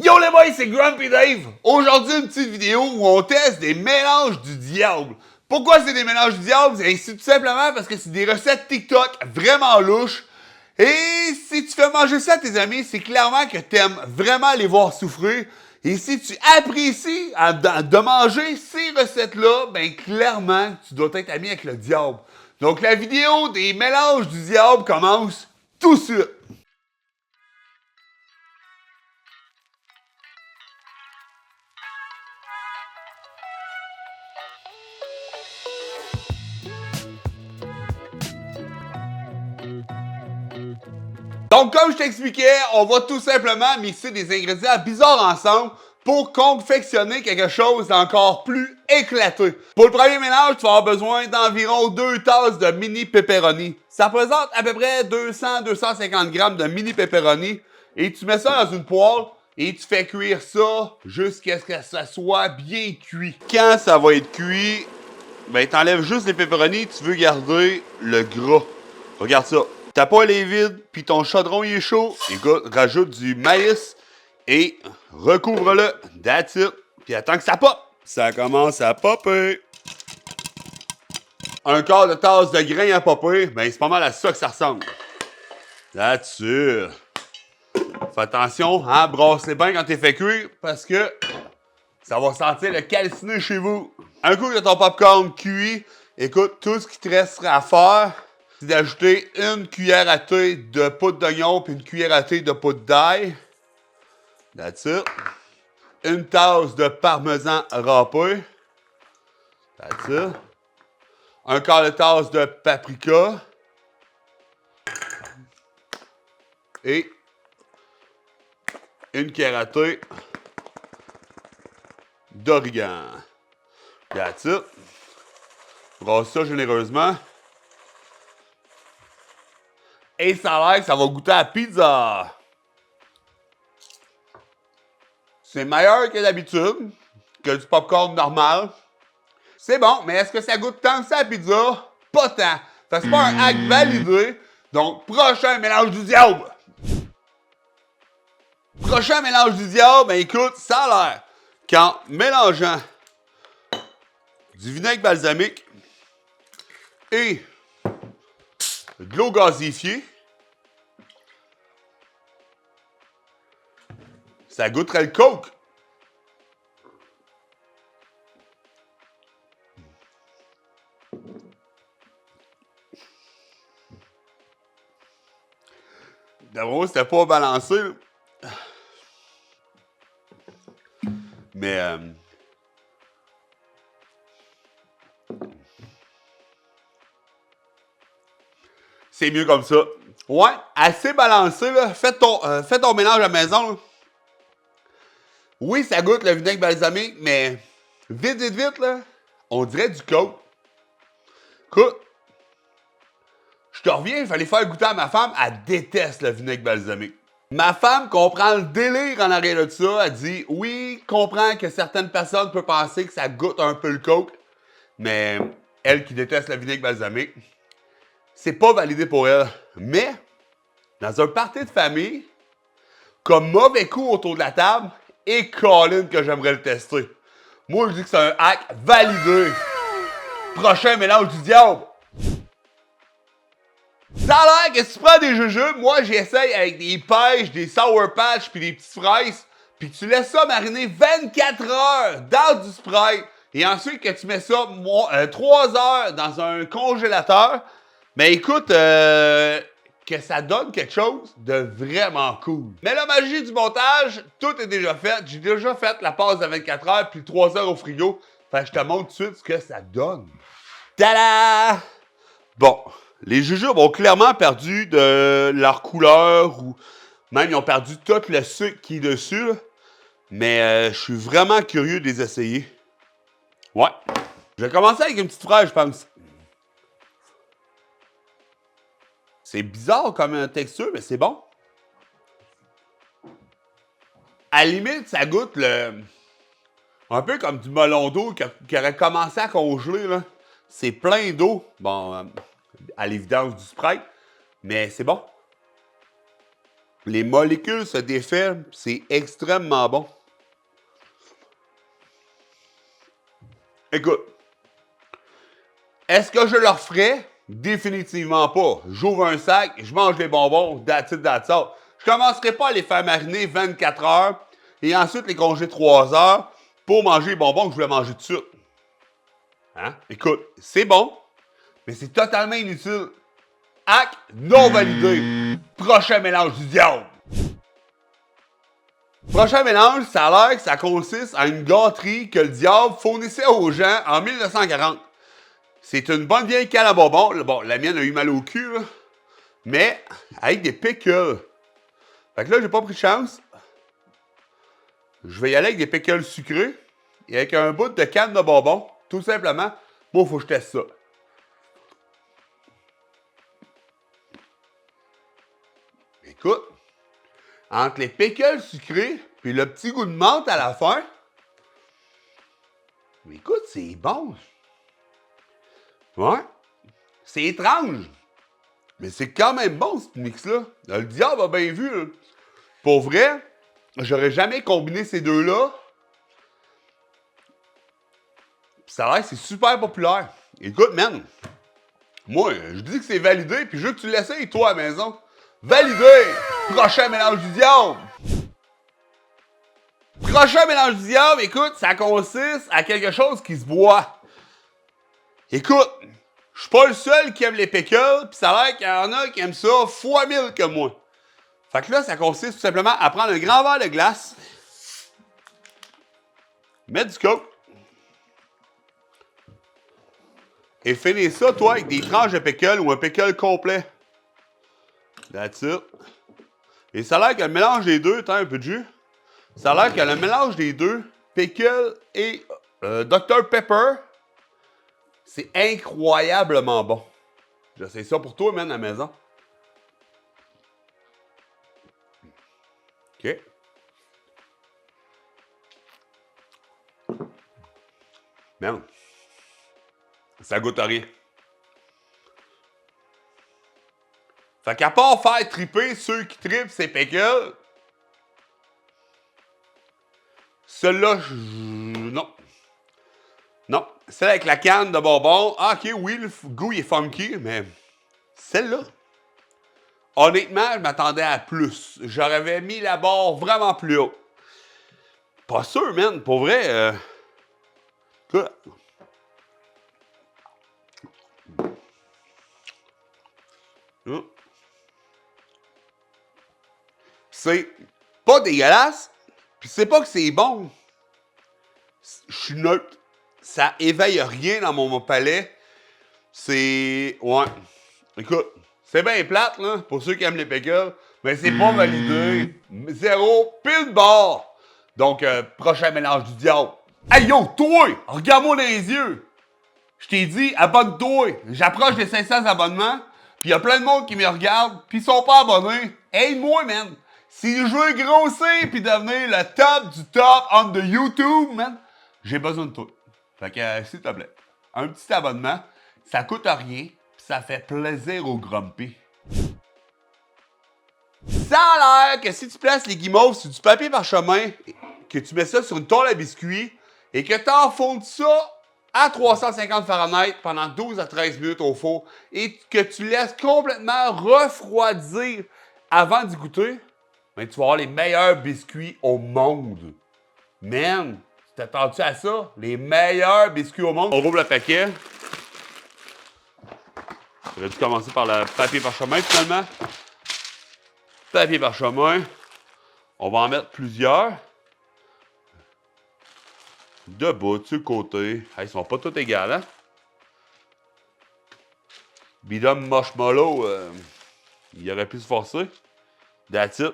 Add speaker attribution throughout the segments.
Speaker 1: Yo les boys, c'est Grumpy Dave! Aujourd'hui, une petite vidéo où on teste des mélanges du diable. Pourquoi c'est des mélanges du diable? C'est tout simplement parce que c'est des recettes TikTok vraiment louches. Et si tu fais manger ça à tes amis, c'est clairement que tu aimes vraiment les voir souffrir. Et si tu apprécies de manger ces recettes-là, ben clairement, tu dois être ami avec le diable. Donc la vidéo des mélanges du diable commence tout de suite. Donc, comme je t'expliquais, on va tout simplement mixer des ingrédients bizarres ensemble pour confectionner quelque chose d'encore plus éclaté. Pour le premier mélange, tu vas avoir besoin d'environ 2 tasses de mini pepperoni. Ça représente à peu près 200-250 grammes de mini pepperoni. Et tu mets ça dans une poêle et tu fais cuire ça jusqu'à ce que ça soit bien cuit. Quand ça va être cuit, ben t'enlèves juste les pepperonis, tu veux garder le gras. Regarde ça. Ta poêle est vide, puis ton chaudron il est chaud. Écoute, rajoute du maïs et recouvre-le. That's it. Puis attends que ça pop. Ça commence à popper. Un quart de tasse de grains à popper, ben c'est pas mal à ça que ça ressemble. That's it. Fais attention, hein, brasse-les bien quand t'es fait cuire, parce que ça va sentir le calciné chez vous. Un coup que ton popcorn cuit, écoute, tout ce qui te restera à faire, c'est d'ajouter une cuillère à thé de poudre d'oignon puis une cuillère à thé de poudre d'ail. That's it. Une tasse de parmesan râpé. That's it. Un quart de tasse de paprika. Et une cuillère à thé d'origan. That's it. Brasse ça généreusement. Et ça a l'air que ça va goûter à la pizza. C'est meilleur que d'habitude, que du popcorn normal. C'est bon, mais est-ce que ça goûte tant que ça à la pizza? Pas tant. Fait que c'est pas un hack validé. Donc, prochain mélange du diable. Prochain mélange du diable, ben écoute, ça a l'air qu'en mélangeant du vinaigre balsamique et de l'eau gazéifiée, ça goûterait le coke. D'abord, c'était pas balancé. Là. Mais c'est mieux comme ça. Ouais, assez balancé. Là. Fais ton mélange à la maison. Là. Oui, ça goûte le vinaigre balsamique, mais vite, là, on dirait du coke. Écoute, je te reviens, il fallait faire goûter à ma femme, elle déteste le vinaigre balsamique. Ma femme comprend le délire en arrière de ça. Elle dit, oui, comprend que certaines personnes peuvent penser que ça goûte un peu le coke, mais elle qui déteste le vinaigre balsamique, c'est pas validé pour elle. Mais, dans un party de famille, comme mauvais coup autour de la table, et Colin que j'aimerais le tester. Moi, je dis que c'est un hack validé. Prochain mélange du diable. Ça a l'air que si tu prends des jujubes, moi j'essaye avec des pêches, des sour patch puis des petites fraises, puis tu laisses ça mariner 24 heures dans du Sprite, et ensuite que tu mets ça 3 heures dans un congélateur, ben écoute, que ça donne quelque chose de vraiment cool. Mais la magie du montage, tout est déjà fait. J'ai déjà fait la passe de 24 heures puis 3 heures au frigo. Fait que je te montre tout de suite ce que ça donne. Tada! Bon, les jujubes ont clairement perdu de leur couleur ou même ils ont perdu tout le sucre qui est dessus. Là. Mais je suis vraiment curieux de les essayer. Ouais. Je vais commencer avec une petite fraise, je pense. C'est bizarre comme texture, mais c'est bon. À la limite, ça goûte un peu comme du melon d'eau qui aurait commencé à congeler. Là. C'est plein d'eau. Bon, à l'évidence du Sprite. Mais c'est bon. Les molécules se défait, c'est extrêmement bon. Écoute, est-ce que je le referais? Définitivement pas. J'ouvre un sac, je mange des bonbons, that's it, that's all. Je commencerai pas à les faire mariner 24 heures et ensuite les congeler 3 heures pour manger les bonbons que je voulais manger tout de suite. Hein? Écoute, c'est bon, mais c'est totalement inutile. Hack non validé. Prochain mélange du diable. Prochain mélange, ça a l'air que ça consiste en une gâterie que le diable fournissait aux gens en 1940. C'est une bonne vieille canne à bonbons. Bon, la mienne a eu mal au cul, là. Mais avec des pickles. Fait que là, j'ai pas pris de chance. Je vais y aller avec des pickles sucrés et avec un bout de canne de bonbons, tout simplement. Bon, faut que je teste ça. Écoute, entre les pickles sucrés puis le petit goût de menthe à la fin, mais écoute, c'est bon. Ouais. C'est étrange. Mais c'est quand même bon, ce mix-là. Le diable a bien vu. Là. Pour vrai, j'aurais jamais combiné ces deux-là. Ça a l'air que c'est super populaire. Écoute, man, moi, je dis que c'est validé, puis je veux que tu l'essayes, toi, à la maison. Validé! Prochain mélange du diable! Prochain mélange du diable, écoute, ça consiste à quelque chose qui se boit. Écoute, je suis pas le seul qui aime les pickles, puis ça a l'air qu'il y en a qui aiment ça fois 1000 que moi. Fait que là, ça consiste tout simplement à prendre un grand verre de glace, mettre du coke, et finir ça, toi, avec des tranches de pickle ou un pickle complet. That's it. Et ça a l'air que le mélange des deux, t'as un peu de jus. Ça a l'air que le mélange des deux, pickle et Dr Pepper, c'est incroyablement bon. J'essaie ça pour toi, man, à la maison. OK. Man, ça goûte à rien. Fait qu'à part faire triper ceux qui tripent ces pickles, celle-là, non. Non. Celle avec la canne de bonbons, ah, ok, oui, le goût il est funky, mais celle-là, honnêtement, je m'attendais à plus. J'aurais mis la barre vraiment plus haut. Pas sûr, man, pour vrai. Quoi? C'est pas dégueulasse, puis c'est pas que c'est bon. Je suis neutre. Ça éveille rien dans mon palais. C'est... Ouais. Écoute, c'est bien plate, là, pour ceux qui aiment les pickles, mais c'est pas validé. Zéro, pile barre. Donc, prochain mélange du diable. Hey yo, toi! Regarde-moi dans les yeux! Je t'ai dit, abonne-toi! J'approche des 500 abonnements, puis il y a plein de monde qui me regarde, puis ils sont pas abonnés. Aide-moi, man! Si je veux grossir puis devenir le top du top on the YouTube, man, j'ai besoin de toi. Fait que, s'il te plaît, un petit abonnement, ça coûte rien, puis ça fait plaisir au grumpy. Ça a l'air que si tu places les guimauves sur du papier parchemin, que tu mets ça sur une tôle à biscuits, et que tu enfonces ça à 350 Fahrenheit pendant 12 à 13 minutes au four, et que tu laisses complètement refroidir avant d'y goûter, ben, tu vas avoir les meilleurs biscuits au monde. Man, tu t'attends-tu à ça? Les meilleurs biscuits au monde. On rouvre le paquet. J'aurais dû commencer par le papier parchemin, finalement. Papier parchemin. On va en mettre plusieurs. Debout, de ce côté. Ils sont pas tous égaux, hein? Bidum Marshmallow, il aurait pu se forcer. That's it.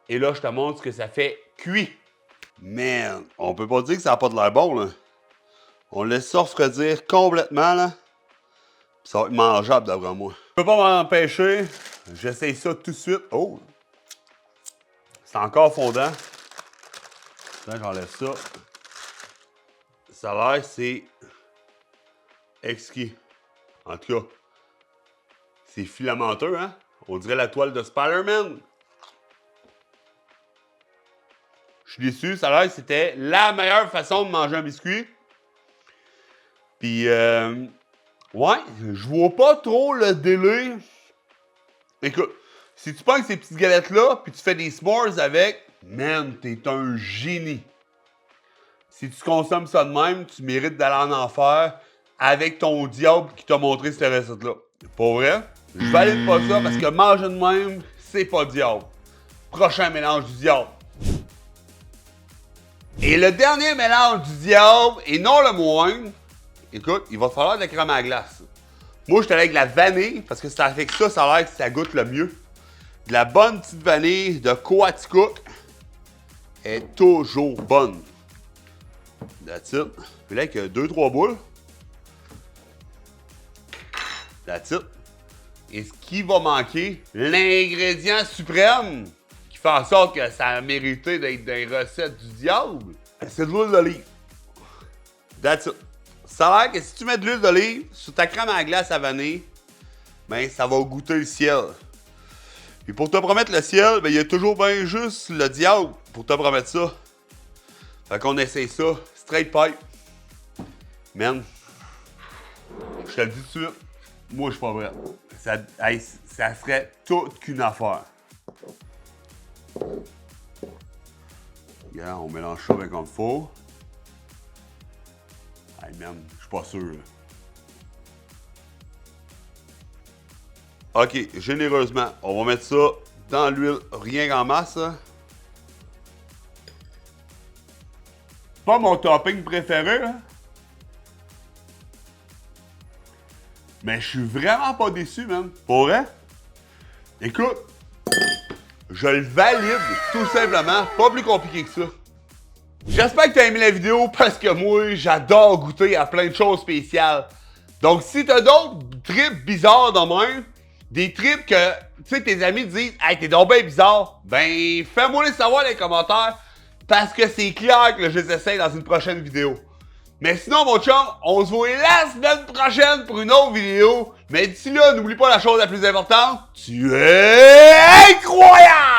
Speaker 1: Et là, je te montre ce que ça fait cuit. Man, on peut pas dire que ça n'a pas de l'air bon, là. On laisse ça refroidir complètement, là. Puis ça va être mangeable, d'après moi. Je peux pas m'empêcher. J'essaye ça tout de suite. Oh! C'est encore fondant. Là, j'enlève ça. Ça a l'air, c'est exquis. En tout cas, c'est filamenteux, hein? On dirait la toile de Spider-Man. Je suis déçu. Ça a l'air que c'était la meilleure façon de manger un biscuit. Puis, ouais, je vois pas trop le délai. Écoute, si tu prends ces petites galettes-là, puis tu fais des s'mores avec, man, t'es un génie. Si tu consommes ça de même, tu mérites d'aller en enfer avec ton diable qui t'a montré cette recette-là. Pas vrai? Je valide pas ça parce que manger de même, c'est pas diable. Prochain mélange du diable. Et le dernier mélange du diable, et non le moindre, écoute, il va te falloir de la crème à glace. Moi, je suis allé avec la vanille parce que ça fait que ça a l'air que ça goûte le mieux. De la bonne petite vanille de Coaticook est toujours bonne. That's it. Puis là, avec 2-3 boules. That's it. Et ce qui va manquer, l'ingrédient suprême qui fait en sorte que ça a mérité d'être des recettes du diable, c'est de l'huile d'olive. That's it. Ça a l'air que si tu mets de l'huile d'olive sur ta crème à glace à vanille, ben ça va goûter le ciel. Puis pour te promettre le ciel, ben il y a toujours bien juste le diable pour te promettre ça. Fait qu'on essaye ça, straight pipe. Man, je te le dis tout de suite, moi je suis pas prêt. Ça serait toute qu'une affaire. Regarde, on mélange ça bien comme il faut. Hey man, je suis pas sûr. Là. Ok, généreusement, on va mettre ça dans l'huile, rien qu'en masse. Pas mon topping préféré, là. Mais je suis vraiment pas déçu, man. Pour vrai? Écoute, je le valide tout simplement, pas plus compliqué que ça. J'espère que tu as aimé la vidéo parce que moi, j'adore goûter à plein de choses spéciales. Donc, si tu as d'autres trips bizarres dans même, des trips que, tu sais, tes amis te disent « Hey, t'es donc bien bizarre », ben, fais-moi les savoir dans les commentaires parce que c'est clair que je les essaye dans une prochaine vidéo. Mais sinon, mon chum, on se voit la semaine prochaine pour une autre vidéo. Mais d'ici là, n'oublie pas la chose la plus importante, tu es incroyable!